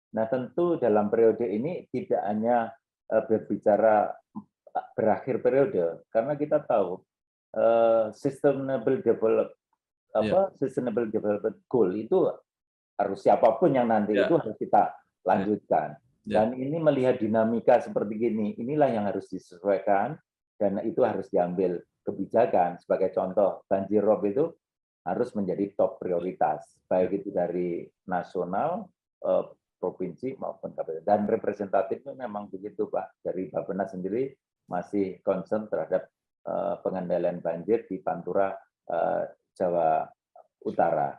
Nah, tentu dalam periode ini tidak hanya berbicara berakhir periode, karena kita tahu sustainable development goal itu harus siapapun yang nanti itu harus kita lanjutkan. Dan ini melihat dinamika seperti ini, inilah yang harus disesuaikan dan itu harus diambil kebijakan. Sebagai contoh, banjir rob itu harus menjadi top prioritas, baik itu dari nasional, provinsi maupun kabupaten. Dan representatifnya memang begitu, Pak. Dari Bappenas sendiri masih concern terhadap pengendalian banjir di Pantura, Jawa Utara.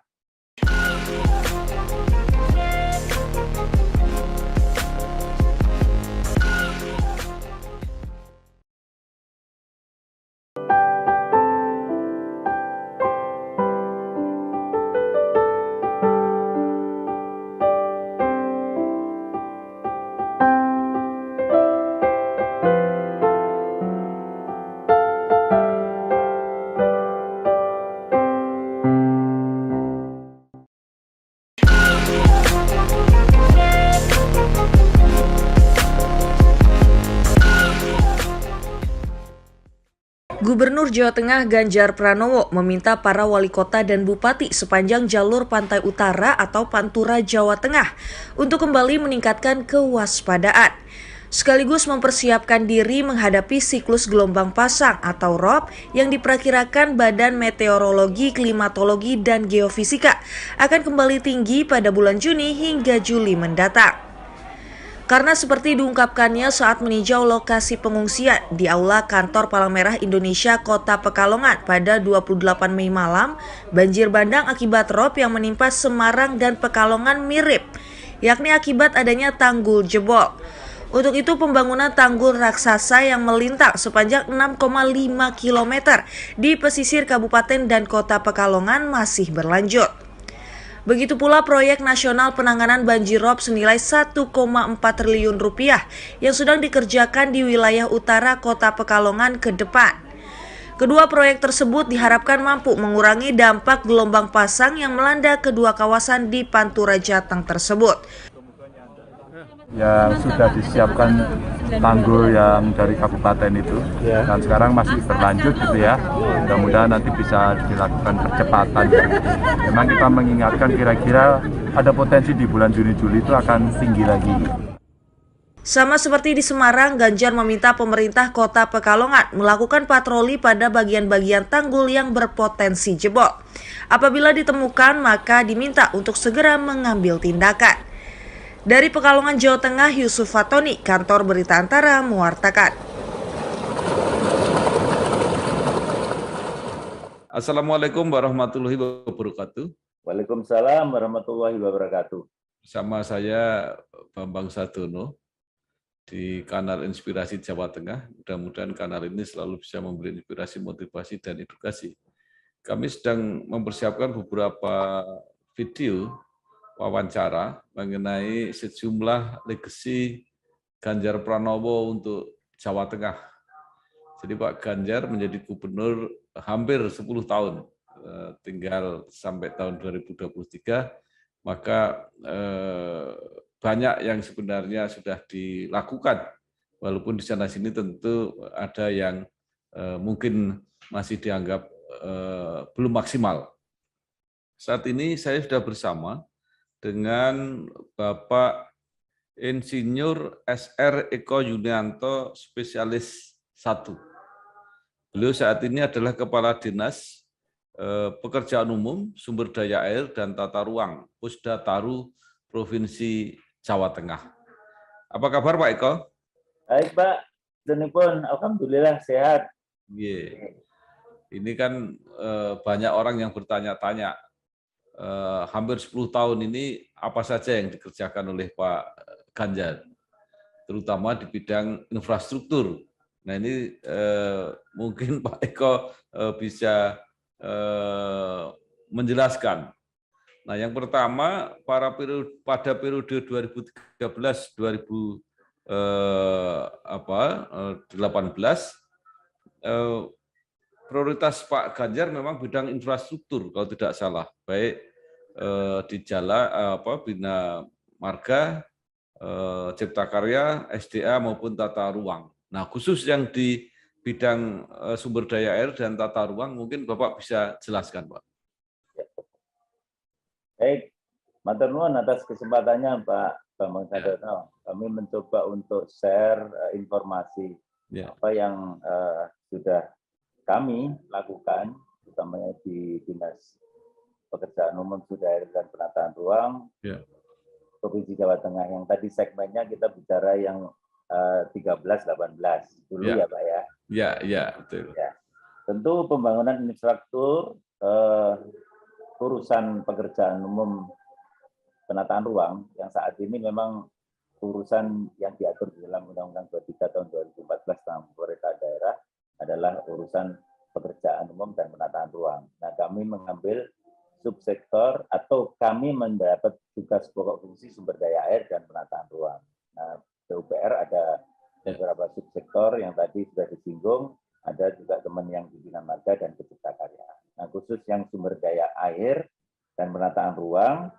Gubernur Jawa Tengah Ganjar Pranowo meminta para wali kota dan bupati sepanjang jalur pantai utara atau Pantura Jawa Tengah untuk kembali meningkatkan kewaspadaan, sekaligus mempersiapkan diri menghadapi siklus gelombang pasang atau ROB yang diperkirakan Badan Meteorologi, Klimatologi, dan Geofisika akan kembali tinggi pada bulan Juni hingga Juli mendatang. Karena seperti diungkapkannya saat meninjau lokasi pengungsian di Aula Kantor Palang Merah Indonesia Kota Pekalongan pada 28 Mei malam, banjir bandang akibat rob yang menimpa Semarang dan Pekalongan mirip, yakni akibat adanya tanggul jebol. Untuk itu pembangunan tanggul raksasa yang melintang sepanjang 6,5 km di pesisir Kabupaten dan Kota Pekalongan masih berlanjut. Begitu pula proyek nasional penanganan banjir rob senilai 1,4 triliun rupiah yang sedang dikerjakan di wilayah utara Kota Pekalongan ke depan. Kedua proyek tersebut diharapkan mampu mengurangi dampak gelombang pasang yang melanda kedua kawasan di Pantura Jateng tersebut. Ya sudah disiapkan tanggul yang dari kabupaten itu dan sekarang masih berlanjut gitu ya. Mudah-mudahan nanti bisa dilakukan percepatan. Memang kita mengingatkan kira-kira ada potensi di bulan Juni-Juli itu akan tinggi lagi. Sama seperti di Semarang, Ganjar meminta pemerintah Kota Pekalongan melakukan patroli pada bagian-bagian tanggul yang berpotensi jebol. Apabila ditemukan, maka diminta untuk segera mengambil tindakan. Dari Pekalongan, Jawa Tengah, Yusuf Fatoni, Kantor Berita Antara, mewartakan. Assalamualaikum warahmatullahi wabarakatuh. Waalaikumsalam warahmatullahi wabarakatuh. Bersama saya Bambang Sadono di Kanal Inspirasi Jawa Tengah. Mudah-mudahan kanal ini selalu bisa memberi inspirasi, motivasi, dan edukasi. Kami sedang mempersiapkan beberapa video wawancara mengenai sejumlah legasi Ganjar Pranowo untuk Jawa Tengah. Jadi Pak Ganjar menjadi gubernur hampir 10 tahun, tinggal sampai tahun 2023, maka banyak yang sebenarnya sudah dilakukan, walaupun di sana-sini tentu ada yang mungkin masih dianggap belum maksimal. Saat ini saya sudah bersama dengan Bapak Insinyur SR Eko Yunianto, spesialis 1. Beliau saat ini adalah Kepala Dinas Pekerjaan Umum, Sumber Daya Air, dan Tata Ruang, Pusda Taru, Provinsi Jawa Tengah. Apa kabar Pak Eko? Baik Pak, pun alhamdulillah sehat. Ini kan banyak orang yang bertanya-tanya, hampir 10 tahun ini apa saja yang dikerjakan oleh Pak Ganjar, terutama di bidang infrastruktur. Nah ini mungkin Pak Eko bisa menjelaskan. Nah yang pertama, pada periode 2013-2018, prioritas Pak Ganjar memang bidang infrastruktur kalau tidak salah, baik di jalan Bina Marga Cipta Karya, SDA maupun tata ruang. Nah, khusus yang di bidang sumber daya air dan tata ruang mungkin Bapak bisa jelaskan, Pak. Baik, matur nuwun atas kesempatannya Pak Bambang Sadono. Kami mencoba untuk share informasi apa yang sudah kami lakukan, utamanya di Dinas Pekerjaan Umum, Sumber Daya Air dan Penataan Ruang Provinsi Jawa Tengah. Yang tadi segmennya kita bicara yang 13-18 dulu ya Pak ya. Ya, betul. Ya. Tentu pembangunan infrastruktur, urusan pekerjaan umum penataan ruang yang saat ini memang urusan yang diatur di dalam Undang-Undang 23 tahun 2014 tentang pemerintah daerah adalah urusan pekerjaan umum dan penataan ruang. Nah, kami mengambil subsektor atau kami mendapat tugas pokok fungsi sumber daya air dan penataan ruang. Nah, PUPR ada beberapa subsektor yang tadi sudah disinggung, ada juga teman yang di Bina Marga dan Cipta Karya. Nah, khusus yang sumber daya air dan penataan ruang,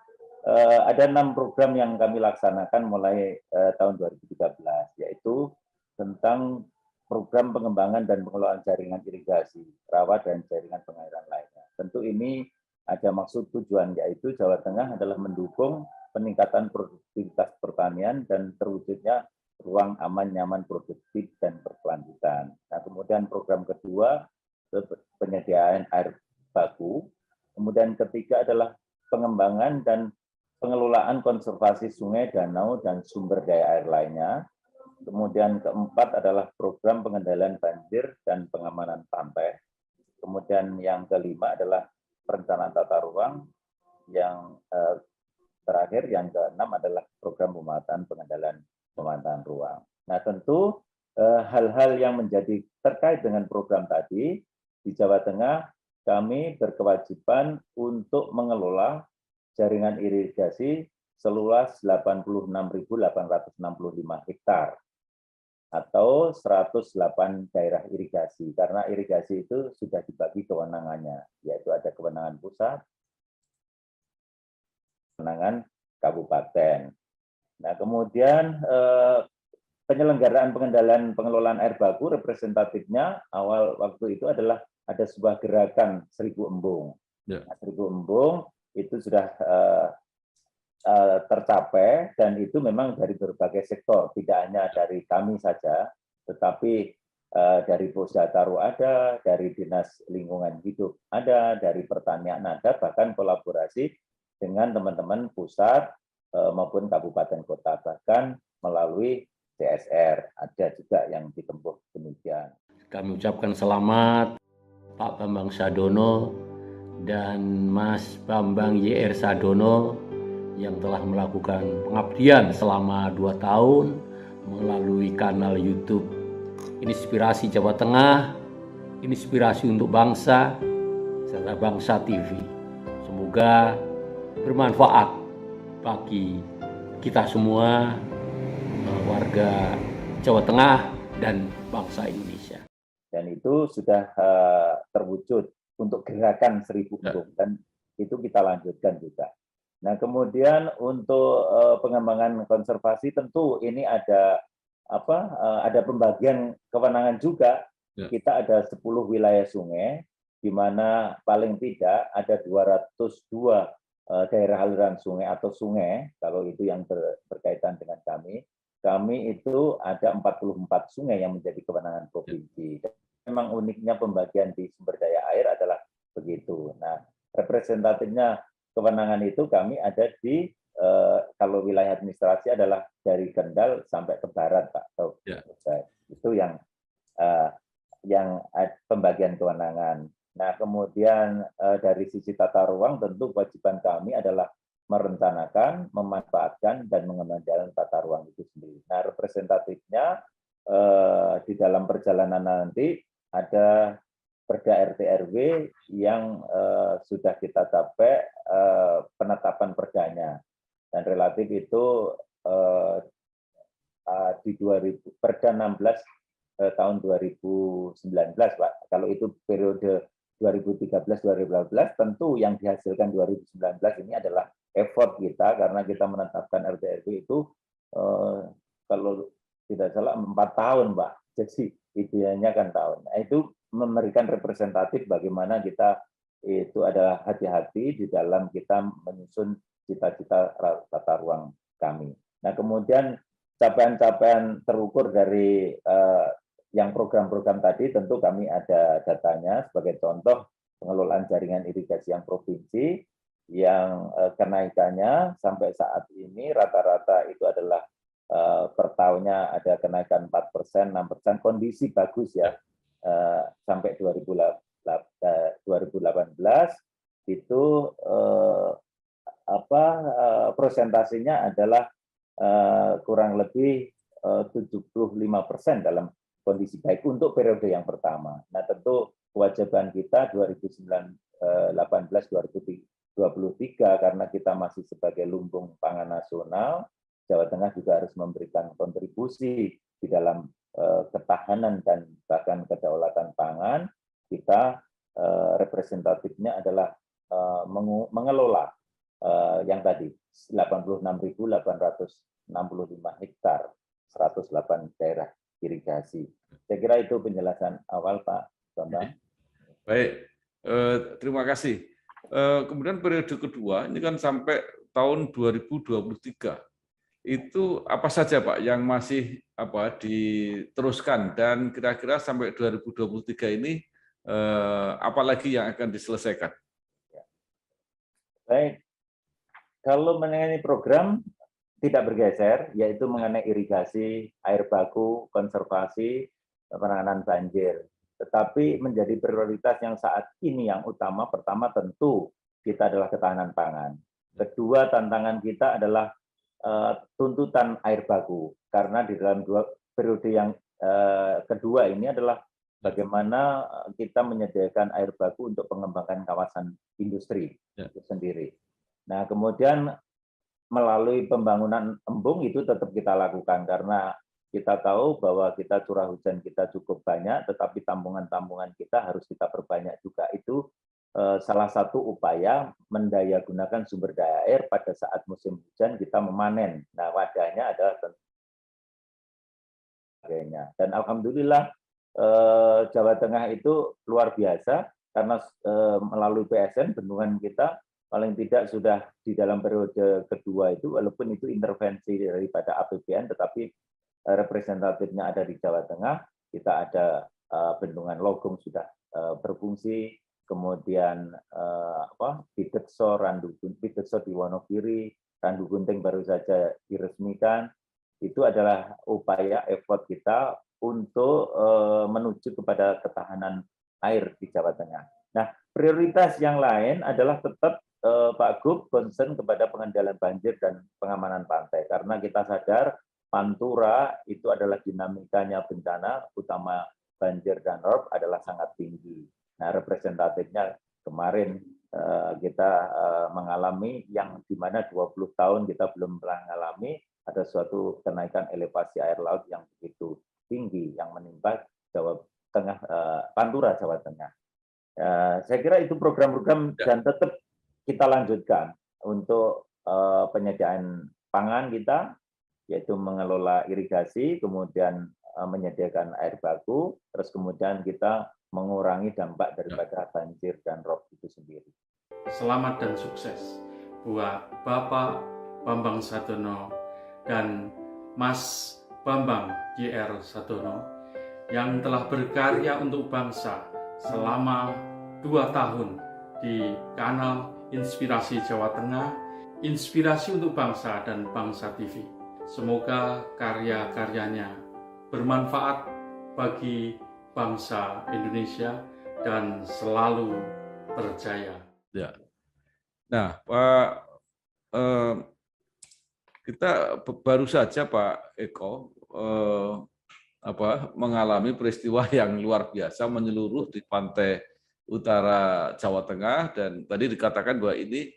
ada 6 program yang kami laksanakan mulai tahun 2013, yaitu tentang program pengembangan dan pengelolaan jaringan irigasi, rawa, dan jaringan pengairan lainnya. Tentu ini ada maksud tujuan, yaitu Jawa Tengah adalah mendukung peningkatan produktivitas pertanian dan terwujudnya ruang aman, nyaman, produktif, dan berkelanjutan. Nah, kemudian program kedua, penyediaan air baku. Kemudian ketiga adalah pengembangan dan pengelolaan konservasi sungai, danau, dan sumber daya air lainnya. Kemudian keempat adalah program pengendalian banjir dan pengamanan pantai. Kemudian yang kelima adalah perencanaan tata ruang. Yang terakhir, yang keenam adalah program pemanfaatan pengendalian pemanfaatan ruang. Nah, tentu hal-hal yang menjadi terkait dengan program tadi, di Jawa Tengah kami berkewajiban untuk mengelola jaringan irigasi seluas 86.865 hektar atau 108 daerah irigasi, karena irigasi itu sudah dibagi kewenangannya, yaitu ada kewenangan pusat, kewenangan kabupaten. Nah, kemudian penyelenggaraan pengendalian pengelolaan air baku representatifnya awal waktu itu adalah ada sebuah gerakan 1000 embung. Nah, 1000 embung itu sudah tercapai, dan itu memang dari berbagai sektor, tidak hanya dari kami saja, tetapi dari Posyandu ada, dari Dinas Lingkungan Hidup ada, dari Pertanian ada, bahkan kolaborasi dengan teman-teman pusat maupun kabupaten kota, bahkan melalui CSR ada juga yang ditempuh demikian. Kami ucapkan selamat Pak Bambang Sadono dan Mas Bambang YR Sadono yang telah melakukan pengabdian selama 2 tahun melalui kanal YouTube Inspirasi Jawa Tengah, Inspirasi untuk Bangsa, serta Bangsa TV. Semoga bermanfaat bagi kita semua, warga Jawa Tengah dan bangsa Indonesia. Dan itu sudah terwujud untuk gerakan 1000 embung, dan itu kita lanjutkan juga. Nah, kemudian untuk pengembangan konservasi tentu ini ada pembagian kewenangan juga. Kita ada 10 wilayah sungai, di mana paling tidak ada 202 daerah aliran sungai atau sungai, kalau itu yang berkaitan dengan kami. Kami itu ada 44 sungai yang menjadi kewenangan provinsi. Memang uniknya pembagian di sumber daya air adalah begitu. Nah, representatifnya kewenangan itu kami ada di kalau wilayah administrasi adalah dari Kendal sampai ke barat, Pak. Itu yang pembagian kewenangan. Nah, kemudian dari sisi tata ruang tentu kewajiban kami adalah merencanakan, memanfaatkan, dan mengendalikan tata ruang itu sendiri. Nah, representatifnya di dalam perjalanan nanti ada Perda RT RW yang sudah kita capai penetapan perdanya, dan relatif itu di Perda 16 tahun 2019, Pak. Kalau itu periode 2013-2015, tentu yang dihasilkan 2019 ini adalah effort kita, karena kita menetapkan RT RW itu tidak salah 4 tahun, Pak. Jadi idealnya kan tahun. Nah, itu memberikan representatif bagaimana kita itu adalah hati-hati di dalam kita menyusun cita-cita tata ruang kami. Nah, kemudian capaian-capaian terukur dari yang program-program tadi tentu kami ada datanya. Sebagai contoh, pengelolaan jaringan irigasi yang provinsi yang kenaikannya sampai saat ini rata-rata itu adalah per tahunnya ada kenaikan 4%, 6%, kondisi bagus ya, sampai 2018 itu presentasinya adalah kurang lebih 75% dalam kondisi baik untuk periode yang pertama. Nah, tentu kewajiban kita 2018-2023 karena kita masih sebagai lumbung pangan nasional, Jawa Tengah juga harus memberikan kontribusi di dalam ketahanan dan bahkan kedaulatan pangan. Kita representatifnya adalah mengelola yang tadi 86.865 hektar, 108 daerah irigasi. Saya kira itu penjelasan awal, Pak Bambang. Baik, terima kasih. Kemudian periode kedua ini kan sampai tahun 2023. Itu apa saja Pak yang masih diteruskan dan kira-kira sampai 2023 ini apalagi yang akan diselesaikan? Baik, kalau mengenai program tidak bergeser, yaitu mengenai irigasi, air baku, konservasi, penanganan banjir. Tetapi menjadi prioritas yang saat ini yang utama, pertama tentu kita adalah ketahanan pangan. Kedua, tantangan kita adalah tuntutan air baku, karena di dalam periode yang kedua ini adalah bagaimana kita menyediakan air baku untuk pengembangan kawasan industri itu sendiri. Nah, kemudian melalui pembangunan embung itu tetap kita lakukan karena kita tahu bahwa kita curah hujan kita cukup banyak, tetapi tampungan-tampungan kita harus kita perbanyak juga. Itu salah satu upaya mendayagunakan sumber daya air pada saat musim hujan kita memanen. Nah, wadahnya adalah sebagainya. Dan alhamdulillah Jawa Tengah itu luar biasa karena melalui PSN bendungan kita paling tidak sudah di dalam periode kedua itu, walaupun itu intervensi daripada APBN, tetapi representatifnya ada di Jawa Tengah. Kita ada bendungan Logong sudah berfungsi, kemudian Pidekso, Pidekso di Wonogiri, Randu Gunting baru saja diresmikan. Itu adalah upaya effort kita untuk menuju kepada ketahanan air di Jawa Tengah. Nah, prioritas yang lain adalah tetap Pak Gub concern kepada pengendalian banjir dan pengamanan pantai, karena kita sadar Pantura itu adalah dinamikanya bencana, utama banjir dan rob adalah sangat tinggi. Nah, representatifnya kemarin kita mengalami yang di mana 20 tahun kita belum pernah mengalami ada suatu kenaikan elevasi air laut yang begitu tinggi yang menimpa Jawa Tengah, Pantura Jawa Tengah. Saya kira itu program-program dan tetap kita lanjutkan untuk penyediaan pangan kita, yaitu mengelola irigasi, kemudian menyediakan air baku, terus kemudian kita mengurangi dampak daripada banjir dan rob itu sendiri. Selamat dan sukses buat Bapak Bambang Sadono dan Mas Bambang JR Sadono yang telah berkarya untuk bangsa selama 2 tahun di kanal Inspirasi Jawa Tengah, Inspirasi untuk Bangsa dan Bangsa TV. Semoga karya-karyanya bermanfaat bagi bangsa Indonesia dan selalu berjaya. Ya. Nah, Pak, kita baru saja Pak Eko mengalami peristiwa yang luar biasa menyeluruh di pantai utara Jawa Tengah, dan tadi dikatakan bahwa ini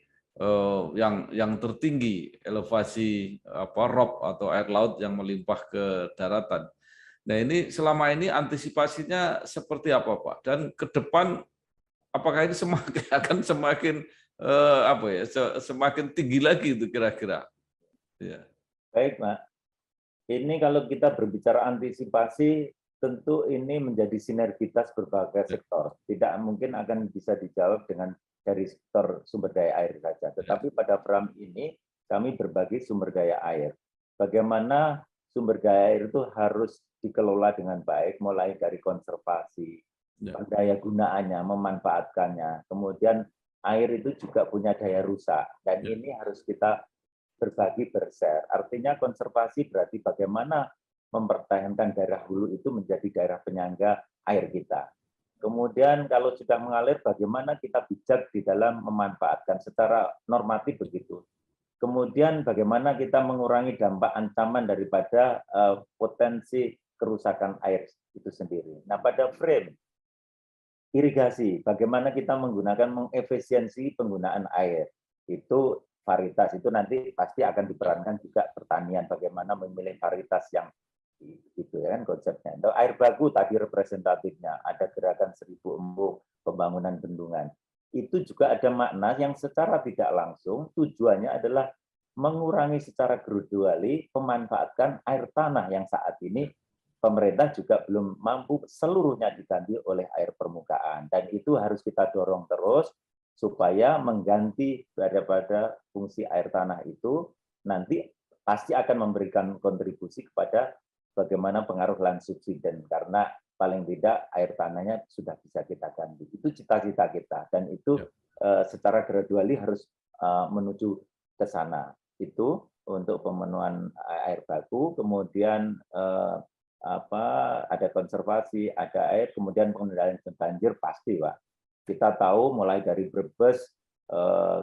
yang tertinggi elevasi rob atau air laut yang melimpah ke daratan. Nah, ini selama ini antisipasinya seperti apa, Pak? Dan ke depan apakah ini akan semakin semakin tinggi lagi itu kira-kira? Ya. Baik, Pak. Ini kalau kita berbicara antisipasi, tentu ini menjadi sinergitas berbagai sektor. Tidak mungkin akan bisa dijawab dengan dari sektor sumber daya air saja. Tetapi pada program ini kami berbagi sumber daya air. Bagaimana sumber daya air itu harus dikelola dengan baik, mulai dari konservasi, daya gunaannya, memanfaatkannya. Kemudian air itu juga punya daya rusak. Dan ini harus kita berbagi bershare. Artinya konservasi berarti bagaimana mempertahankan daerah hulu itu menjadi daerah penyangga air kita. Kemudian kalau sudah mengalir, bagaimana kita bijak di dalam memanfaatkan secara normatif begitu. Kemudian bagaimana kita mengurangi dampak ancaman daripada potensi kerusakan air itu sendiri. Nah, pada frame irigasi, bagaimana kita menggunakan mengefisiensi penggunaan air. Itu varietas itu nanti pasti akan diperankan juga pertanian, bagaimana memilih varietas yang itu ya kan konsepnya. Untuk air baku tadi representatifnya, ada gerakan 1000 embung, pembangunan bendungan. Itu juga ada makna yang secara tidak langsung tujuannya adalah mengurangi secara gradually pemanfaatkan air tanah yang saat ini pemerintah juga belum mampu seluruhnya diganti oleh air permukaan. Dan itu harus kita dorong terus supaya mengganti daripada fungsi air tanah itu nanti pasti akan memberikan kontribusi kepada bagaimana pengaruh land subsiden, karena paling tidak air tanahnya sudah bisa kita ganti. Itu cita-cita kita, dan itu secara gradually harus menuju ke sana. Itu untuk pemenuhan air baku, kemudian ada konservasi, ada air, kemudian pengendalian banjir pasti, Pak. Kita tahu mulai dari Brebes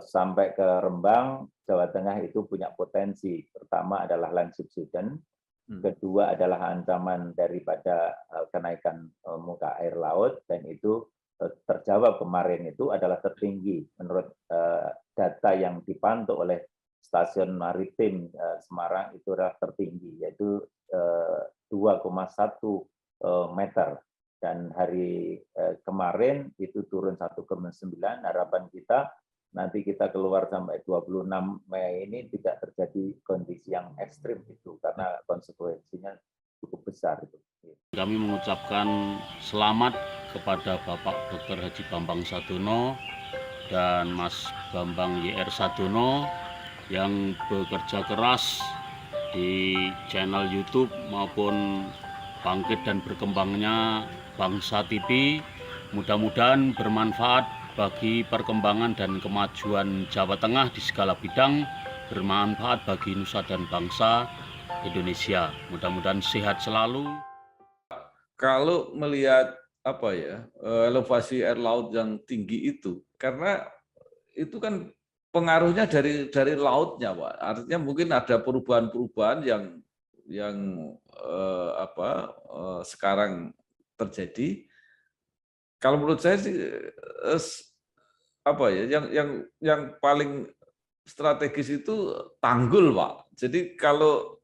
sampai ke Rembang, Jawa Tengah itu punya potensi. Pertama adalah land subsidence, kedua adalah ancaman daripada kenaikan muka air laut, dan itu terjawab kemarin itu adalah tertinggi menurut data yang dipantau oleh stasiun maritim Semarang, itu adalah tertinggi, yaitu 2,1 meter. Dan hari kemarin itu turun 1,9. Harapan kita nanti kita keluar sampai 26 Mei ini tidak terjadi kondisi yang ekstrim itu, karena konsekuensinya cukup besar itu. Kami mengucapkan selamat kepada Bapak Dr. Haji Bambang Sadono dan Mas Bambang YR Sadono yang bekerja keras di channel YouTube maupun bangkit dan berkembangnya Bangsa TV. Mudah-mudahan bermanfaat bagi perkembangan dan kemajuan Jawa Tengah di segala bidang, bermanfaat bagi nusa dan bangsa Indonesia. Mudah-mudahan sehat selalu. Kalau melihat elevasi air laut yang tinggi itu, karena itu kan pengaruhnya dari lautnya, Pak. Artinya mungkin ada perubahan-perubahan yang sekarang terjadi. Kalau menurut saya sih yang paling strategis itu tanggul, Pak. Jadi kalau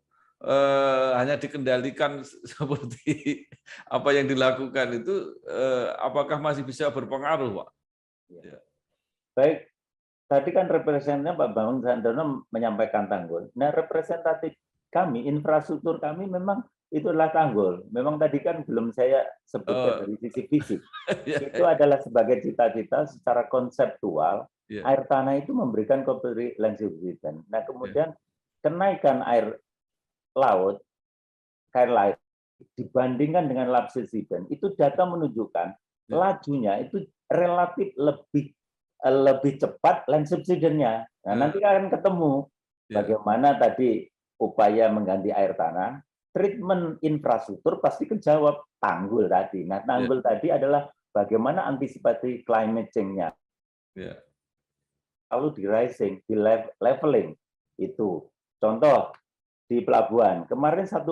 hanya dikendalikan seperti apa yang dilakukan itu, apakah masih bisa berpengaruh, Pak? Ya. Baik, tadi kan representatifnya Pak Bambang Sadono menyampaikan tanggul. Nah, representatif kami, infrastruktur kami memang itu adalah tanggul. Memang tadi kan belum saya sebutkan dari sisi fisik. Itu adalah sebagai cita-cita secara konseptual, air tanah itu memberikan land subsidence. Nah, kemudian kenaikan air laut, dibandingkan dengan land subsidence, itu data menunjukkan lajunya itu relatif lebih cepat land subsidence-nya. Nah, nanti akan ketemu bagaimana tadi upaya mengganti air tanah, treatment infrastruktur pasti kejawab tanggul tadi. Nah, tanggul tadi adalah bagaimana antisipasi climate change-nya. Lalu di rising, di leveling itu. Contoh di pelabuhan, kemarin 1,8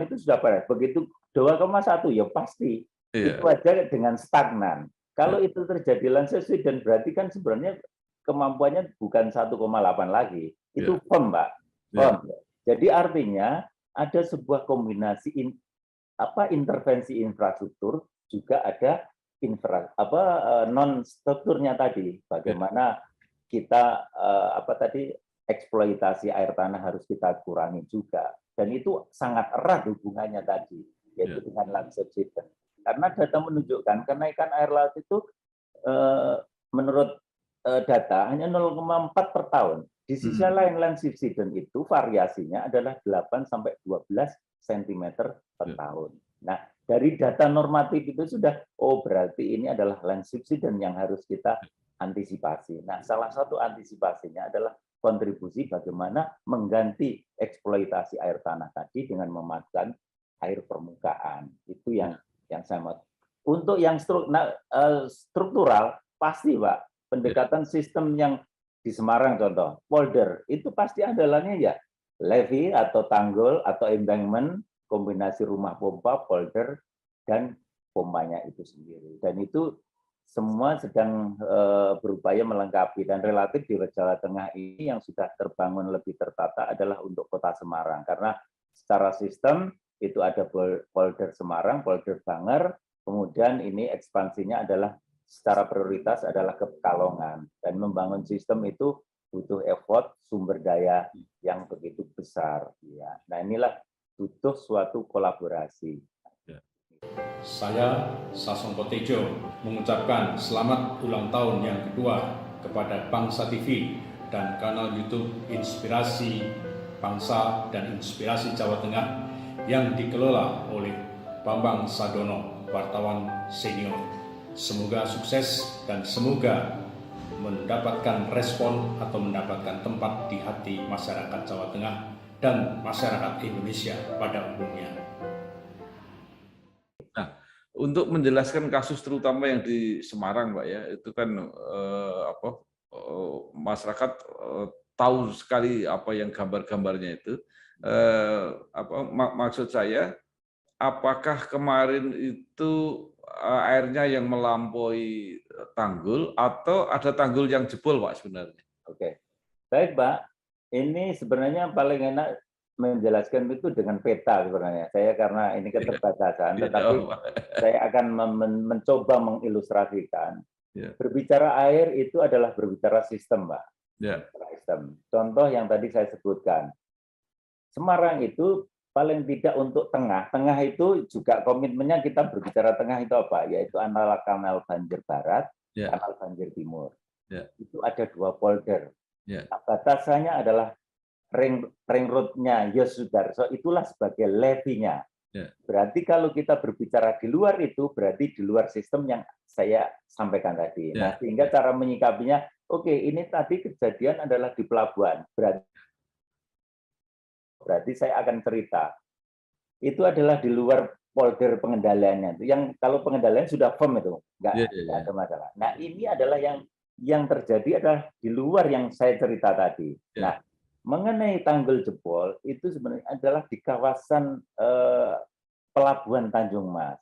itu sudah beres. Begitu 2,1 ya pasti. Itu aja dengan stagnan. Kalau itu terjadi land subsidence, berarti kan sebenarnya kemampuannya bukan 1,8 lagi. Itu firm, Pak. Firm. Jadi artinya ada sebuah kombinasi intervensi infrastruktur, juga ada non strukturnya tadi. Bagaimana kita eksploitasi air tanah harus kita kurangi juga. dan itu sangat erat hubungannya tadi, yaitu dengan land subsidence. Karena data menunjukkan kenaikan air laut itu menurut data hanya 0,4 per tahun. Di sisi lain land subsidence itu variasinya adalah 8 sampai 12 cm per tahun. Nah, dari data normatif itu sudah, oh berarti ini adalah land subsidence yang harus kita antisipasi. Nah, salah satu antisipasinya adalah kontribusi bagaimana mengganti eksploitasi air tanah tadi dengan memanfaatkan air permukaan. Itu yang saya mau. Untuk yang struktural, pasti Pak, pendekatan sistem yang di Semarang contoh, polder, itu pasti andalannya ya levee atau tanggul atau embankment, kombinasi rumah pompa, polder, dan pompanya itu sendiri. Dan itu semua sedang berupaya melengkapi, dan relatif di Jawa Tengah ini yang sudah terbangun lebih tertata adalah untuk Kota Semarang, karena secara sistem itu ada polder Semarang, polder Banger, kemudian ini ekspansinya adalah secara prioritas adalah ke Pekalongan, dan membangun sistem itu butuh effort sumber daya yang begitu besar. Ya. Nah inilah butuh suatu kolaborasi. Saya Sasongko Tejo mengucapkan selamat ulang tahun yang kedua kepada Bangsa TV dan kanal YouTube Inspirasi Bangsa dan Inspirasi Jawa Tengah yang dikelola oleh Bambang Sadono, wartawan senior. Semoga sukses dan semoga mendapatkan respon atau mendapatkan tempat di hati masyarakat Jawa Tengah dan masyarakat Indonesia pada umumnya. Nah, untuk menjelaskan kasus terutama yang di Semarang, Pak ya, itu kan masyarakat tahu sekali apa yang gambar-gambarnya itu. Maksud saya, apakah kemarin itu airnya yang melampaui tanggul atau ada tanggul yang jebol, Pak, sebenarnya? Oke, baik Pak. Ini sebenarnya paling enak menjelaskan itu dengan peta sebenarnya. Saya karena ini keterbatasan, tetapi saya akan mencoba mengilustrasikan. Berbicara air itu adalah berbicara sistem, Pak. Sistem. Contoh yang tadi saya sebutkan. Semarang itu paling tidak untuk tengah itu juga komitmennya kita berbicara tengah itu apa? Yaitu antara kanal banjir barat, kanal banjir timur. Itu ada 2 polder. Nah, batasannya adalah ring road-nya Yosudarso, itulah sebagai levee-nya. Berarti kalau kita berbicara di luar itu, berarti di luar sistem yang saya sampaikan tadi. Nah, sehingga cara menyikapinya, oke, ini tadi kejadian adalah di pelabuhan. Berarti saya akan cerita. Itu adalah di luar polder pengendaliannya. Itu yang kalau pengendalian sudah firm itu, nggak ada masalah. Nah, ini adalah yang terjadi adalah di luar yang saya cerita tadi. Nah, mengenai tanggul jebol itu sebenarnya adalah di kawasan Pelabuhan Tanjung Mas.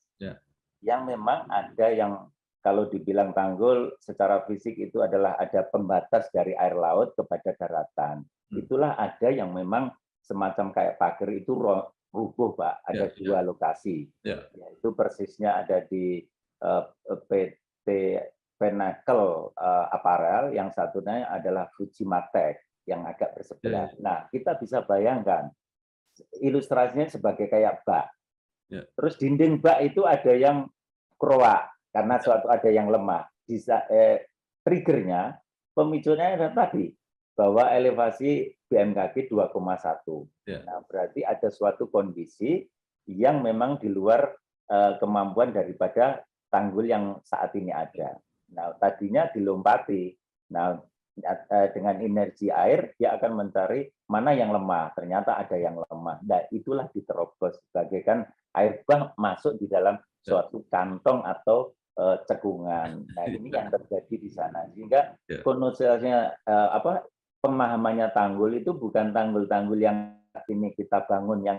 Yang memang ada yang kalau dibilang tanggul secara fisik itu adalah ada pembatas dari air laut kepada daratan. Itulah ada yang memang semacam kayak pagar itu rubuh, Pak. Ada 2 lokasi. Yaitu persisnya ada di PT Pinnacle Apparel, yang satunya adalah Fujimatek yang agak bersebelah. Nah, kita bisa bayangkan ilustrasinya sebagai kayak bak. Terus dinding bak itu ada yang kroak karena suatu ada yang lemah. Triggernya, pemicunya adalah tadi bahwa elevasi BMKG 2,1. Nah, berarti ada suatu kondisi yang memang di luar kemampuan daripada tanggul yang saat ini ada. Nah, tadinya dilompati. Nah, dengan energi air dia akan mencari mana yang lemah. Ternyata ada yang lemah. Nah, itulah diterobos bagaikan air bah masuk di dalam suatu kantong atau cekungan. Nah, ini yang terjadi di sana. Sehingga konotasinya pemahamannya tanggul itu bukan tanggul-tanggul yang ini kita bangun yang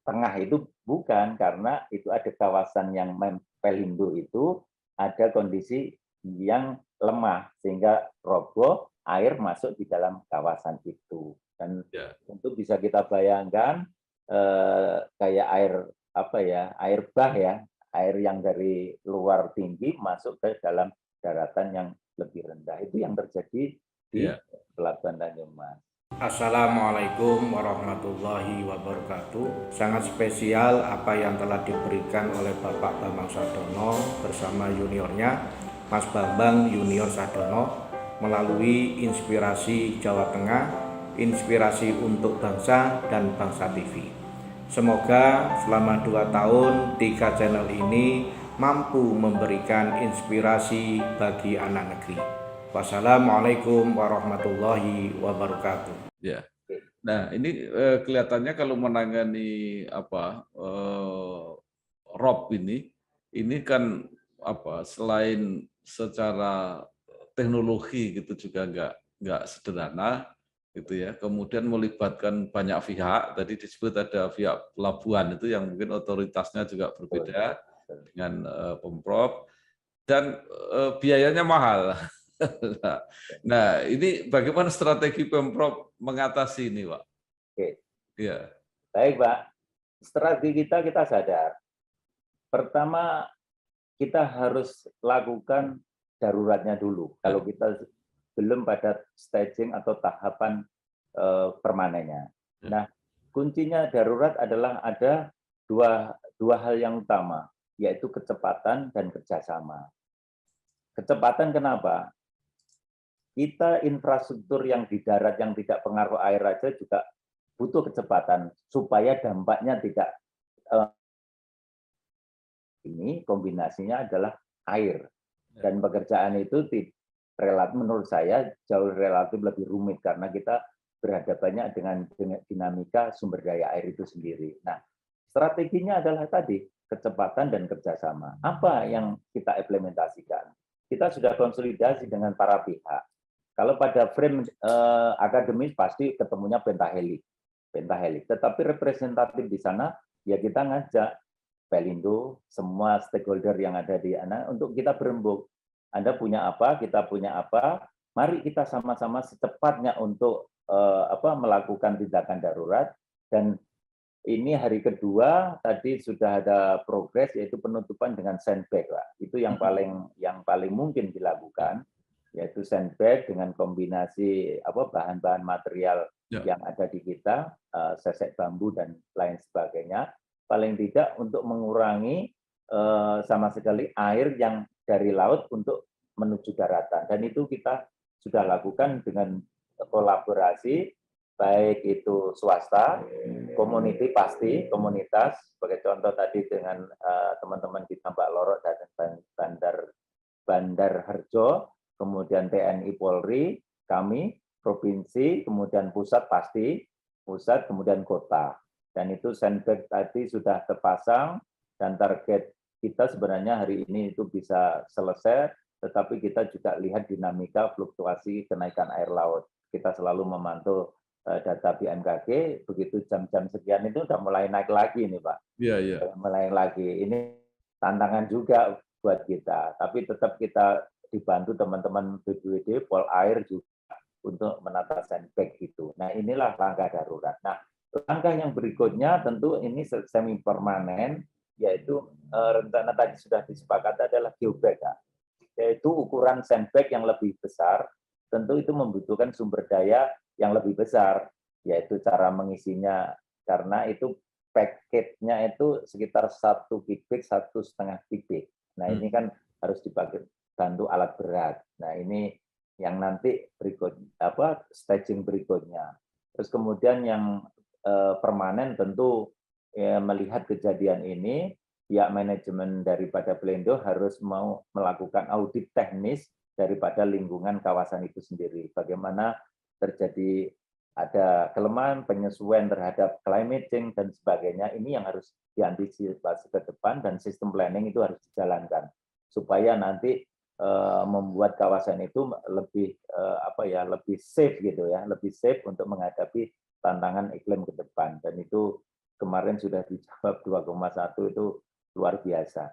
tengah itu bukan, karena itu ada kawasan yang Pelindo itu ada kondisi yang lemah sehingga roboh, air masuk di dalam kawasan itu. Dan tentu bisa kita bayangkan kayak air bah ya, air yang dari luar tinggi masuk ke dalam daratan yang lebih rendah. Itu yang terjadi di Pelabuhan Tanjung Mas. Assalamualaikum warahmatullahi wabarakatuh. Sangat spesial apa yang telah diberikan oleh Bapak Bambang Sadono bersama juniornya Mas Bambang Junior Sadono melalui Inspirasi Jawa Tengah, Inspirasi untuk Bangsa dan Bangsa TV. Semoga selama 2 tahun 3 channel ini mampu memberikan inspirasi bagi anak negeri. Wassalamualaikum warahmatullahi wabarakatuh. Ya. Nah, ini kelihatannya kalau menangani ROP ini kan selain secara teknologi gitu juga nggak sederhana gitu ya. Kemudian melibatkan banyak pihak. Tadi disebut ada pihak pelabuhan itu yang mungkin otoritasnya juga berbeda dengan Pemprov dan biayanya mahal. Nah, ini bagaimana strategi Pemprov mengatasi ini, Pak? Oke. Ya. Baik, Pak. Strategi kita sadar. Pertama, kita harus lakukan daruratnya dulu. Kalau kita belum pada staging atau tahapan permanennya. Nah, kuncinya darurat adalah ada dua hal yang utama, yaitu kecepatan dan kerjasama. Kecepatan kenapa? Kita infrastruktur yang di darat yang tidak pengaruh air aja juga butuh kecepatan supaya dampaknya tidak ini kombinasinya adalah air dan pekerjaan itu relatif menurut saya jauh relatif lebih rumit karena kita berhadapannya dengan dinamika sumber daya air itu sendiri. Nah, strateginya adalah tadi kecepatan dan kerjasama. Apa yang kita implementasikan? Kita sudah konsolidasi dengan para pihak. Kalau pada frame akademis pasti ketemunya pentahelik. Tetapi representatif di sana ya kita ngajak Pelindo, semua stakeholder yang ada di sana untuk kita berembuk. Anda punya apa, kita punya apa. Mari kita sama-sama secepatnya untuk melakukan tindakan darurat. Dan ini hari kedua tadi sudah ada progres yaitu penutupan dengan sandbag, Pak. Itu yang paling mungkin dilakukan. Yaitu sandbag dengan kombinasi bahan-bahan material yang ada di kita, sesek bambu dan lain sebagainya, paling tidak untuk mengurangi sama sekali air yang dari laut untuk menuju daratan. Dan itu kita sudah lakukan dengan kolaborasi, baik itu swasta, community pasti, komunitas, sebagai contoh tadi dengan teman-teman di Tambak Lorok dan Bandar Harjo, kemudian TNI Polri, kami, provinsi, kemudian pusat pasti, pusat, kemudian kota. Dan itu sandbag tadi sudah terpasang, dan target kita sebenarnya hari ini itu bisa selesai, tetapi kita juga lihat dinamika fluktuasi kenaikan air laut. Kita selalu memantau data BMKG, begitu jam-jam sekian itu sudah mulai naik lagi nih, Pak. Iya. Mulai lagi. Ini tantangan juga buat kita, tapi tetap kita dibantu teman-teman BPWD, Polair juga untuk menata sandbag itu. Nah, inilah langkah darurat. Nah, langkah yang berikutnya tentu ini semi permanen, yaitu rencana tadi sudah disepakati adalah geobag, yaitu ukuran sandbag yang lebih besar. Tentu itu membutuhkan sumber daya yang lebih besar, yaitu cara mengisinya, karena itu package-nya itu sekitar 1 kubik, 1,5 kubik. Nah, ini kan harus dipakai bantu alat berat. Nah, ini yang nanti staging berikutnya. Terus kemudian yang permanen tentu melihat kejadian ini, pihak manajemen daripada Pelindo harus mau melakukan audit teknis daripada lingkungan kawasan itu sendiri. Bagaimana terjadi ada kelemahan penyesuaian terhadap climate change dan sebagainya, ini yang harus diantisipasi ke depan dan sistem planning itu harus dijalankan supaya nanti membuat kawasan itu lebih lebih safe gitu ya, lebih safe untuk menghadapi tantangan iklim ke depan. Dan itu kemarin sudah dijawab 2,1 itu luar biasa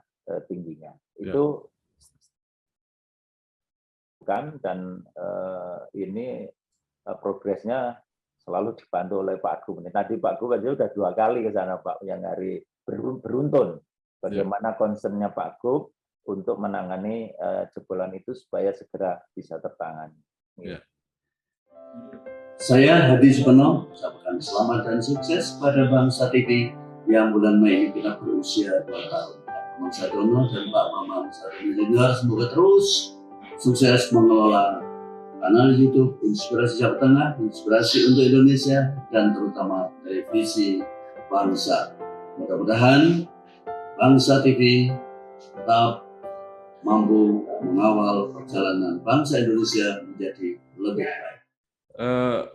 tingginya. Itu kan, dan ini progresnya selalu dibantu oleh Pak Gub. Tadi Pak Gub aja sudah 2 kali ke sana, Pak, yang hari beruntun. Bagaimana concern-nya Pak Gub untuk menangani jebolan itu supaya segera bisa tertangani. Saya Hadi Supono, ucapkan selamat dan sukses pada Bangsa TV yang bulan Mei ini kita berusia 2 tahun. Pak Bambang Sadono dan Pak Bambang Sadono Junior semoga terus sukses mengelola kanal YouTube Inspirasi Jawa Tengah, Inspirasi untuk Indonesia, dan terutama televisi bangsa. Mudah-mudahan Bangsa TV tetap mampu mengawal perjalanan bangsa Indonesia menjadi lebih baik.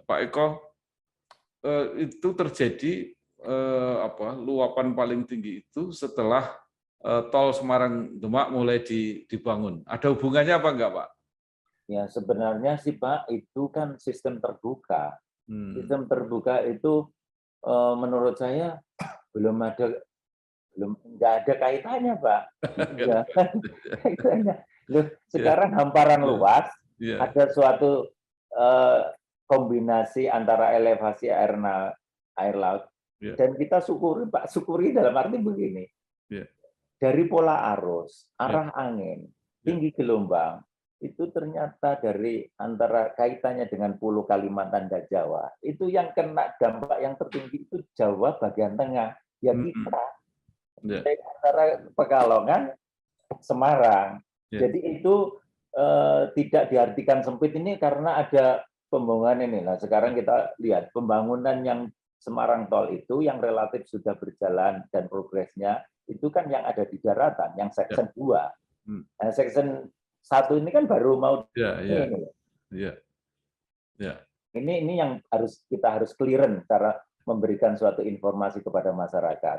Pak Eko, itu terjadi luapan paling tinggi itu setelah tol Semarang-Demak mulai dibangun. Ada hubungannya apa enggak, Pak? Ya, sebenarnya sih Pak, itu kan sistem terbuka. Sistem terbuka itu menurut saya nggak ada kaitannya, Pak. Ya, kaitannya. Loh, sekarang hamparan luas, ada suatu kombinasi antara elevasi air laut, dan kita syukuri dalam arti begini. Dari pola arus, arah angin, tinggi gelombang, itu ternyata dari antara kaitannya dengan Pulau Kalimantan dan Jawa, itu yang kena dampak yang tertinggi itu Jawa bagian tengah, ya kita. Antara Pekalongan, Semarang. Jadi itu tidak diartikan sempit ini karena ada pembangunan ini. Nah, sekarang kita lihat pembangunan yang Semarang Tol itu yang relatif sudah berjalan dan progresnya itu kan yang ada di daratan, yang section 2. Nah, section 1 ini kan baru mau ini yang kita harus clearance cara memberikan suatu informasi kepada masyarakat.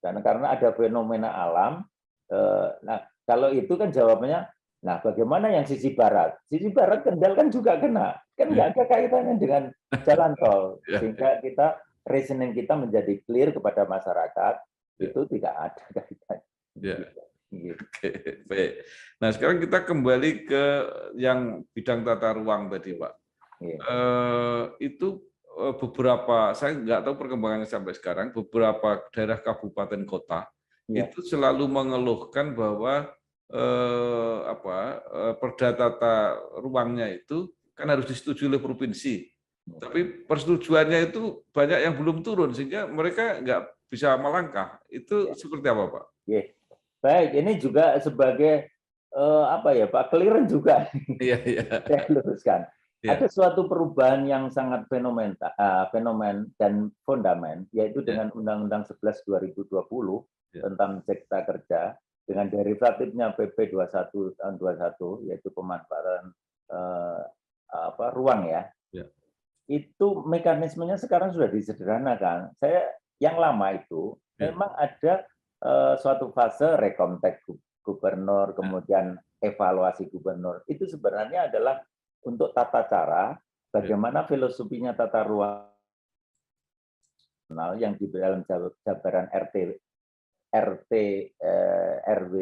Dan karena ada fenomena alam, nah kalau itu kan jawabannya, nah bagaimana yang sisi barat? Sisi barat Kendal kan juga kena, kan nggak ada kaitannya dengan jalan tol, sehingga reasoning kita menjadi clear kepada masyarakat, itu tidak ada kaitannya. Oke, baik. Nah sekarang kita kembali ke yang bidang tata ruang tadi, Pak. Itu beberapa, saya nggak tahu perkembangannya sampai sekarang, beberapa daerah kabupaten kota itu selalu mengeluhkan bahwa perda tata ruangnya itu kan harus disetujui oleh provinsi, tapi persetujuannya itu banyak yang belum turun sehingga mereka nggak bisa melangkah. Itu seperti apa, Pak? Baik, ini juga sebagai Pak, clearance juga. Saya luruskan. Ada suatu perubahan yang sangat fenomen dan fondamen, yaitu dengan Undang-Undang 11 2020 tentang Cipta Kerja, dengan derivatifnya PP 21 tahun 21, yaitu pemanfaatan ruang ya. Itu mekanismenya sekarang sudah disederhanakan. Yang lama itu memang ada suatu fase rekontek gubernur, kemudian evaluasi gubernur. Itu sebenarnya adalah untuk tata cara bagaimana filosofinya tata ruang yang di dalam jabaran RW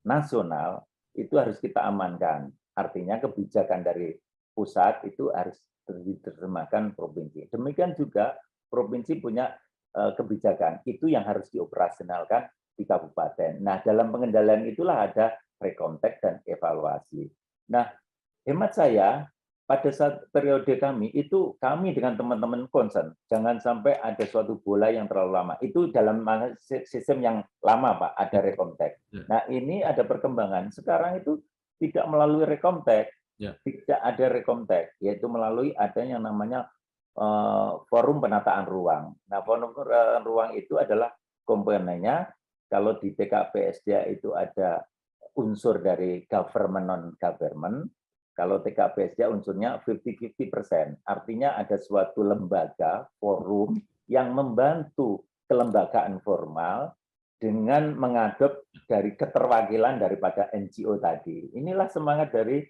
nasional itu harus kita amankan. Artinya kebijakan dari pusat itu harus diterjemahkan provinsi. Demikian juga provinsi punya kebijakan itu yang harus dioperasionalkan di kabupaten. Nah, dalam pengendalian itulah ada rekontek dan evaluasi. Nah, hemat saya, pada saat periode kami dengan teman-teman concern, jangan sampai ada suatu bola yang terlalu lama. Itu dalam sistem yang lama, Pak, ada rekontek. Nah, ini ada perkembangan. Sekarang itu tidak melalui rekontek, tidak ada rekontek, yaitu melalui ada yang namanya forum penataan ruang. Nah, forum penataan ruang itu adalah komponennya, kalau di TKPSD itu ada unsur dari government non-government, kalau TKPSD unsurnya 50-50%, artinya ada suatu lembaga, forum yang membantu kelembagaan formal dengan mengadop dari keterwakilan daripada NGO tadi. Inilah semangat dari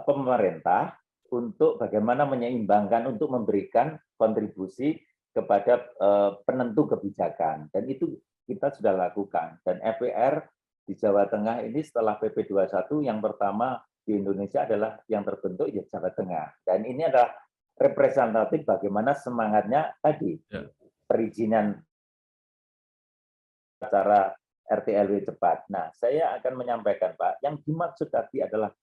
pemerintah untuk bagaimana menyeimbangkan, untuk memberikan kontribusi kepada penentu kebijakan. Dan itu kita sudah lakukan. Dan FPR di Jawa Tengah ini setelah PP 21 yang pertama di Indonesia adalah yang terbentuk ya Jawa Tengah. Dan ini adalah representatif bagaimana semangatnya tadi. Perizinan acara RT/RW cepat. Nah, saya akan menyampaikan, Pak, yang dimaksud tadi adalah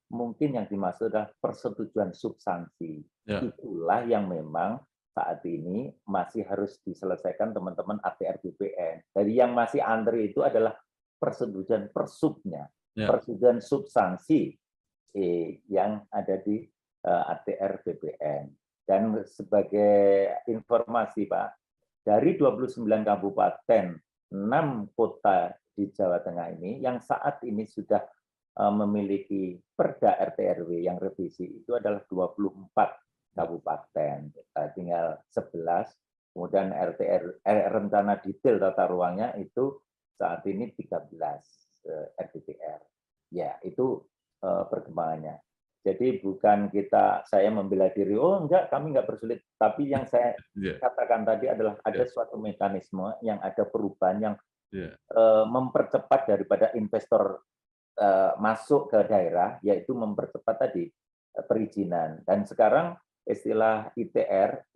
mungkin yang dimaksud adalah persetujuan substansi. Itulah yang memang saat ini masih harus diselesaikan teman-teman ATR BPN. Jadi yang masih antri itu adalah persetujuan persubnya, persetujuan substansi yang ada di ATR BPN. Dan sebagai informasi Pak, dari 29 kabupaten, 6 kota di Jawa Tengah ini yang saat ini sudah memiliki Perda RT RW yang revisi itu adalah 24 kabupaten, tinggal 11. Kemudian rencana detail tata ruangnya itu saat ini 13 RDTR. Ya, itu perkembangannya. Jadi bukan saya membela diri, oh enggak, kami enggak bersulit. Tapi yang saya katakan tadi adalah ada suatu mekanisme yang ada perubahan yang mempercepat daripada investor masuk ke daerah, yaitu mempercepat tadi perizinan. Dan sekarang istilah ITR,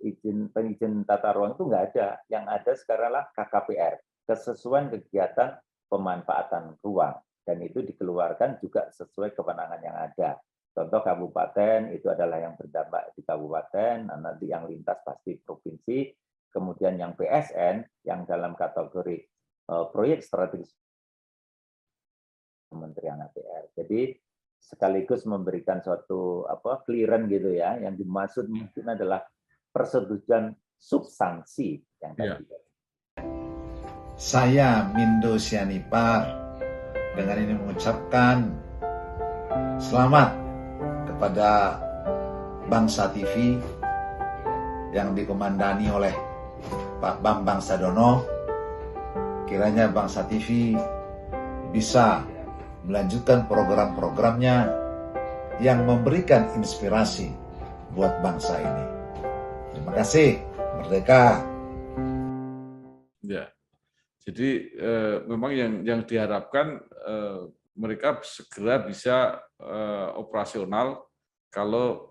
penizin tata ruang itu enggak ada. Yang ada sekarang lah KKPR, kesesuaian kegiatan pemanfaatan ruang. Dan itu dikeluarkan juga sesuai kewenangan yang ada. Contoh kabupaten itu adalah yang berdampak di kabupaten, nanti yang lintas pasti provinsi, kemudian yang PSN yang dalam kategori proyek strategis Kementerian ATR. Jadi sekaligus memberikan suatu clearance gitu ya, yang dimaksud mungkin adalah persetujuan substansi yang tadi. Saya Mindo Sianipar dengan ini mengucapkan selamat kepada Bangsa TV yang dikomandani oleh Pak Bambang Sadono. Kiranya Bangsa TV bisa melanjutkan program-programnya yang memberikan inspirasi buat bangsa ini. Terima kasih. Merdeka. Ya, jadi memang yang diharapkan mereka segera bisa operasional. Kalau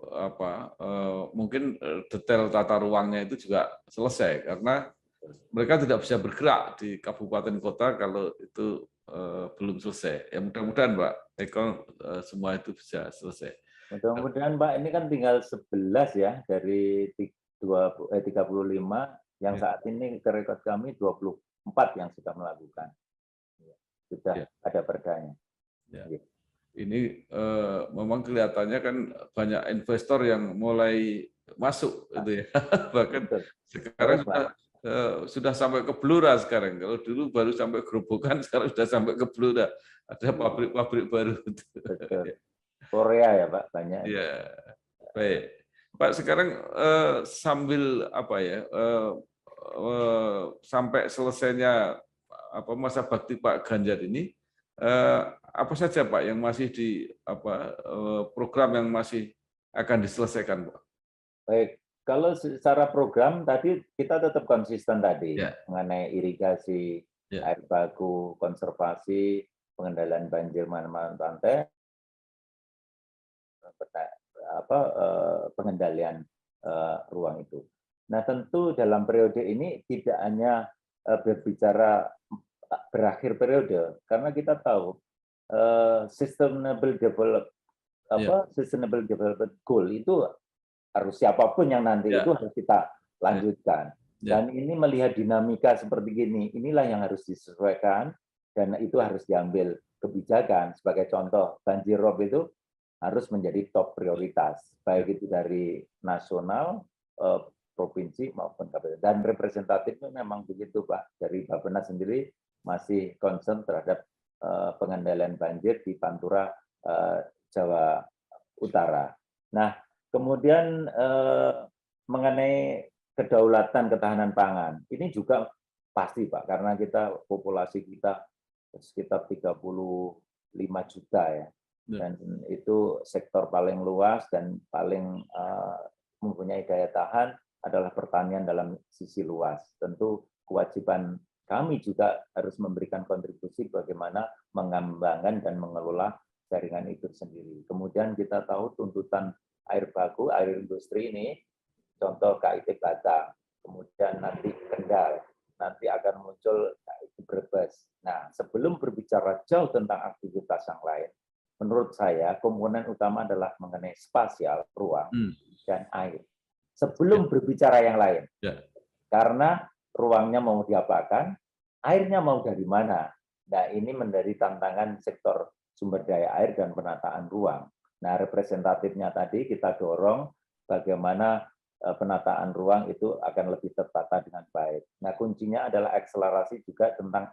mungkin detail tata ruangnya itu juga selesai, karena mereka tidak bisa bergerak di kabupaten kota kalau itu belum selesai. Ya mudah-mudahan Pak Eko semua itu bisa selesai. Mudah-mudahan Pak, ini kan tinggal 11 ya dari 35 yang saat ini ke rekod kami 24 yang sudah melakukan. Sudah ada perdanya. Ya. Ini memang kelihatannya kan banyak investor yang mulai masuk gitu ya. Bahkan sekarang sudah sampai ke Blora sekarang. Kalau dulu baru sampai Gerobokan, sekarang sudah sampai ke Blora. Ada pabrik-pabrik baru. Betul. Korea ya Pak, banyak. Ya, baik. Pak, sekarang sambil sampai selesainya masa bakti Pak Ganjar ini, apa saja Pak yang masih program yang masih akan diselesaikan Pak? Baik, kalau secara program tadi kita tetap konsisten tadi mengenai irigasi, air baku, konservasi, pengendalian banjir mana-mana pantai, pengendalian ruang itu. Nah tentu dalam periode ini tidak hanya berbicara berakhir periode, karena kita tahu sustainable development goal itu harus siapapun yang nanti itu harus kita lanjutkan. Dan ini melihat dinamika seperti gini, inilah yang harus disesuaikan dan itu harus diambil kebijakan. Sebagai contoh, banjir rob itu harus menjadi top prioritas, baik itu dari nasional, provinsi maupun kabupaten. Dan representatifnya memang begitu Pak. Dari Bappenas sendiri masih concern terhadap pengendalian banjir di Pantura Jawa Utara. Nah, kemudian mengenai kedaulatan ketahanan pangan, ini juga pasti Pak, karena populasi kita sekitar 35 juta ya, dan itu sektor paling luas dan paling mempunyai daya tahan adalah pertanian dalam sisi luas. Tentu kewajiban kami juga harus memberikan kontribusi bagaimana mengembangkan dan mengelola jaringan itu sendiri. Kemudian kita tahu tuntutan air baku, air industri ini, contoh KIT Batam, kemudian nanti Kendal, nanti akan muncul KIT Brebes. Nah, sebelum berbicara jauh tentang aktivitas yang lain, menurut saya komponen utama adalah mengenai spasial, ruang, dan air. Sebelum berbicara yang lain. Karena ruangnya mau diapakan, airnya mau dari mana. Nah, ini menjadi tantangan sektor sumber daya air dan penataan ruang. Nah, representatifnya tadi kita dorong bagaimana penataan ruang itu akan lebih tertata dengan baik. Nah, kuncinya adalah akselerasi juga tentang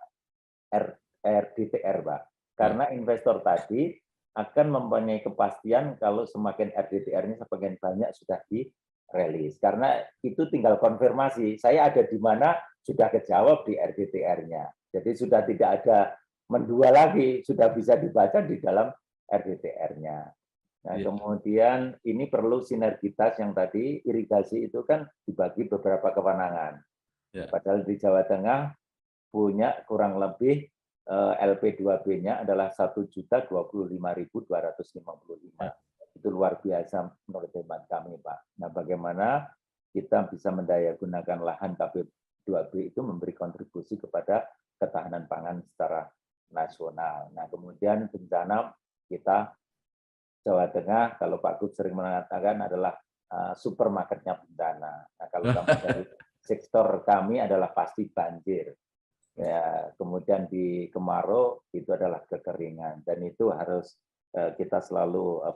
RDTR, Pak. Karena investor tadi akan mempunyai kepastian kalau semakin RDTR-nya semakin banyak sudah dirilis. Karena itu tinggal konfirmasi, saya ada di mana sudah kejawab di RDTR-nya. Jadi sudah tidak ada mendua lagi, sudah bisa dibaca di dalam RDTR-nya. Nah, kemudian ini perlu sinergitas yang tadi irigasi itu kan dibagi beberapa kewenangan. Padahal di Jawa Tengah punya kurang lebih LP2B-nya adalah 1.025.255. Itu luar biasa menurut hemat kami, Pak. Nah, bagaimana kita bisa mendayagunakan lahan KB2B itu memberi kontribusi kepada ketahanan pangan secara nasional. Nah, kemudian bencana kita Jawa Tengah, kalau Pak Gub sering mengatakan adalah supermarketnya bencana. Nah, kalau dari sektor kami adalah pasti banjir. Ya, kemudian di kemarau itu adalah kekeringan dan itu harus kita selalu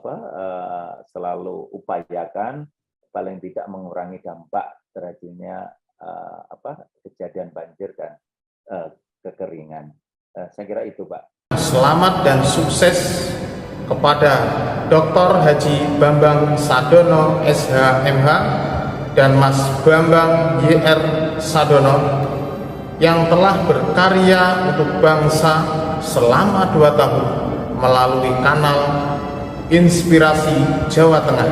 selalu upayakan paling tidak mengurangi dampak terjadinya kejadian banjir dan kekeringan. Saya kira itu, Pak. Selamat dan sukses kepada Dr. Haji Bambang Sadono SH.MH dan Mas Bambang YR Sadono yang telah berkarya untuk bangsa selama 2 tahun melalui kanal Inspirasi Jawa Tengah,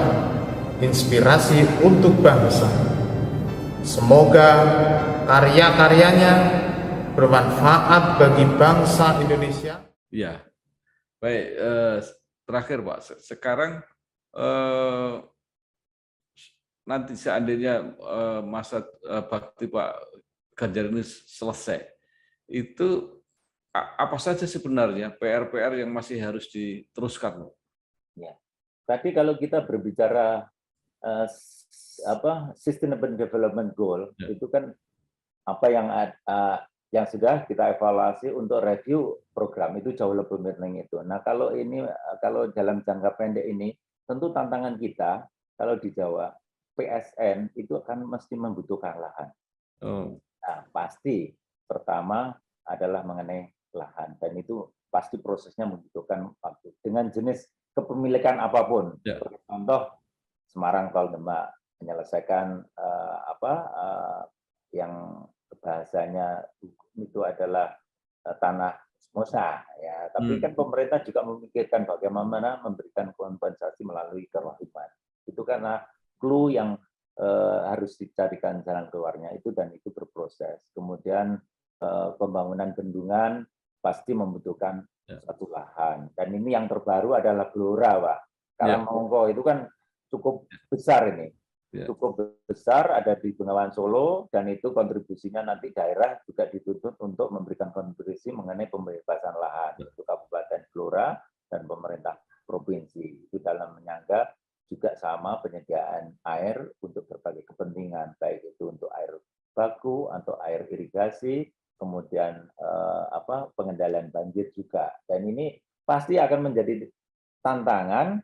inspirasi untuk bangsa. Semoga karya-karyanya bermanfaat bagi bangsa Indonesia. Ya, baik. Terakhir, Pak, sekarang nanti seandainya masa bakti Pak Ganjar ini selesai, itu apa saja sebenarnya PR-PR yang masih harus diteruskan? Ya, tadi kalau kita berbicara Sustainable Development Goal, itu kan apa yang sudah kita evaluasi untuk review program itu jauh lebih penting itu. Nah, kalau dalam jangka pendek ini, tentu tantangan kita kalau di Jawa, PSN itu akan mesti membutuhkan lahan. Nah, pasti pertama adalah mengenai lahan dan itu pasti prosesnya membutuhkan waktu dengan jenis kepemilikan apapun. Contoh Semarang Tol Demak menyelesaikan yang bahasanya itu adalah tanah musnah, ya. Tapi kan pemerintah juga memikirkan bagaimana memberikan kompensasi melalui kewajiban. Itu karena clue yang harus dicarikan jalan keluarnya itu dan itu berproses. Kemudian pembangunan bendungan pasti membutuhkan satu lahan. Dan ini yang terbaru adalah Blora, Pak. Karangmongko itu kan cukup besar ini. Cukup besar ada di Bengawan Solo dan itu kontribusinya nanti daerah juga dituntut untuk memberikan kontribusi mengenai pembebasan lahan untuk Kabupaten Blora dan pemerintah provinsi. Itu dalam menyangga juga sama penyediaan air untuk berbagai kepentingan, baik itu untuk air baku atau air irigasi, kemudian pengendalian banjir juga. Dan ini pasti akan menjadi tantangan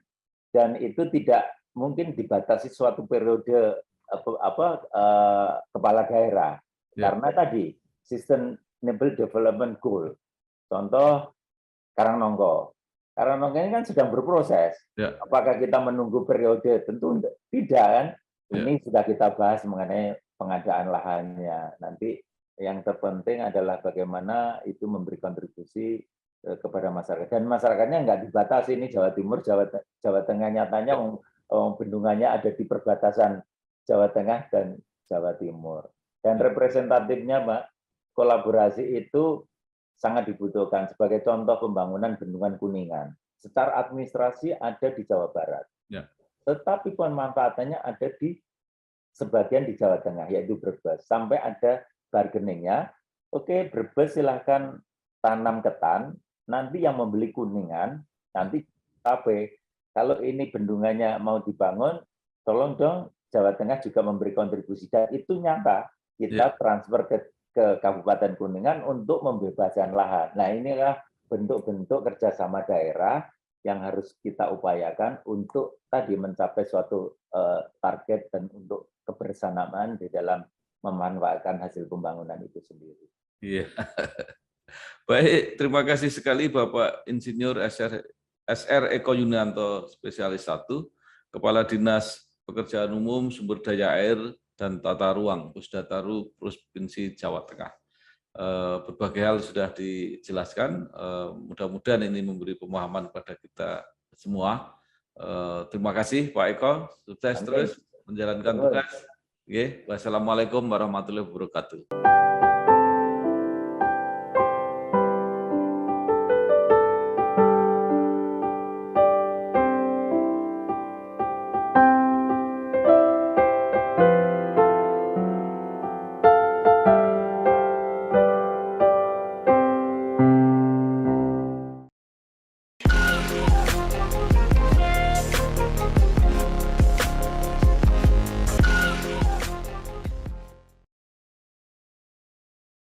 dan itu tidak mungkin dibatasi suatu periode kepala daerah. Karena tadi Sustainable Development Goal. Contoh Karangmongko. Karangmongko ini kan sedang berproses. Apakah kita menunggu periode? Tentu tidak kan. Ini sudah kita bahas mengenai pengadaan lahannya. Nanti yang terpenting adalah bagaimana itu memberi kontribusi kepada masyarakat. Dan masyarakatnya nggak dibatasi, ini Jawa Timur, Jawa Tengah nyatanya bendungannya ada di perbatasan Jawa Tengah dan Jawa Timur. Dan representatifnya, Pak, kolaborasi itu sangat dibutuhkan. Sebagai contoh pembangunan bendungan Kuningan. Secara administrasi ada di Jawa Barat. Tetapi pemanfaatannya ada di sebagian di Jawa Tengah, yaitu Brebes. Sampai ada bargainingnya, oke, Brebes silahkan tanam ketan, nanti yang membeli Kuningan, nanti capai. Kalau ini bendungannya mau dibangun, tolong dong Jawa Tengah juga memberi kontribusi. Dan itu nyata, kita transfer ke Kabupaten Kuningan untuk membebaskan lahan. Nah, inilah bentuk-bentuk kerjasama daerah yang harus kita upayakan untuk tadi mencapai suatu target dan untuk kebersamaan di dalam memanfaatkan hasil pembangunan itu sendiri. Iya. Baik, terima kasih sekali Bapak Insinyur SR Eko Yunianto, Spesialis 1, Kepala Dinas Pekerjaan Umum, Sumber Daya Air, dan Tata Ruang, Pusdataru Provinsi Jawa Tengah. Berbagai hal sudah dijelaskan, mudah-mudahan ini memberi pemahaman pada kita semua. Terima kasih Pak Eko, sukses terus menjalankan tugas. Wassalamualaikum warahmatullahi wabarakatuh.